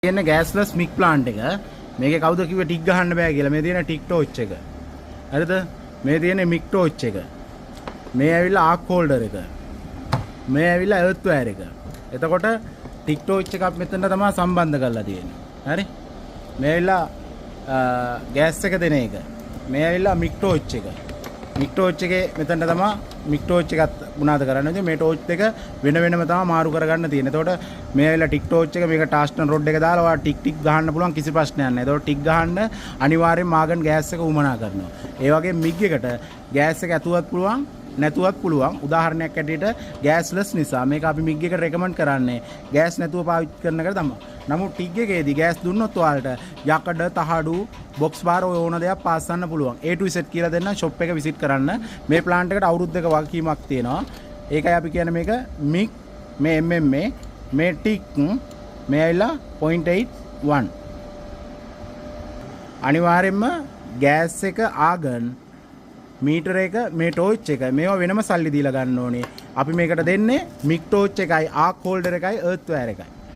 තියෙන ගෑස්ලස් මික් ප්ලාන්ට් එක. මේකේ කවුද කිව්වේ ටික් ගහන්න බෑ කියලා. මේ තියෙන ටික් ටෝච් එක. හරිද? මේ තියෙන මික් ටෝච් එක. මේ ඇවිල්ලා ආක් හෝල්ඩර් එක. මේ ඇවිල්ලා එර්ත් වයර් එක. එතකොට ටික් ටෝච් එකක් මෙතන තමයි සම්බන්ධ කරලා තියෙන්නේ. හරි? මේ ඇවිල්ලා ගෑස් එක දෙන එක. මේ ඇවිල්ලා මික් ටෝච් එක. මික් ටෝච් එකේ මෙතන තමයි මික් ටෝච් එකත් ගුණාද කරන්න. මේ ටෝච් එක වෙන වෙනම තමයි මාරු කරගන්න තියෙන්නේ. එතකොට මේ ඇවිල්ලා ටික් ටෝච් එක මේක ටාස්ටන් රොඩ් එක දාලා ඔයා ටික් ටික් ගහන්න පුළුවන් කිසි ප්‍රශ්නයක් නැහැ. එතකොට ටික් ගහන්න අනිවාර්යෙන් මාගන් ගෑස් එක උමනා කරනවා. ඒ වගේ මිග් එකට ගෑස් එක ඇතුවත් පුළුවන් නැතුවත් පුළුවන්. උදාහරණයක් ඇටියට ගෑස්ලස් නිසා මේක අපි මිග් එකට රෙකමන්ඩ් කරන්නේ ගෑස් නැතුව පාවිච්චි කරන එක තමයි. නමුත් ටික් එකේදී ගෑස් දුන්නොත් ඔයාලට යකඩ තහඩු බොක්ස් බාර් ඔය ඕන දෙයක් පාස්සන්න පුළුවන්. A to Z කියලා දෙන්න shop එක visit කරන්න. මේ plant එකට අවුරුද්දක වගකීමක් තියෙනවා. ඒකයි අපි කියන්නේ මේක මිග් මේ MMA මේ ටික් මේ ඇවිල්ලා 0.81 අනිවාර්යෙන්ම ගෑස් එක ආගන් මීටර එක මේ ටෝච් එක මේවා වෙනම සල්ලි දීලා ගන්න ඕනේ. අපි මේකට දෙන්නේ මික් ටෝච් එකයි ආක් හෝල්ඩර් එකයි එර්ත් වයර් එකයි.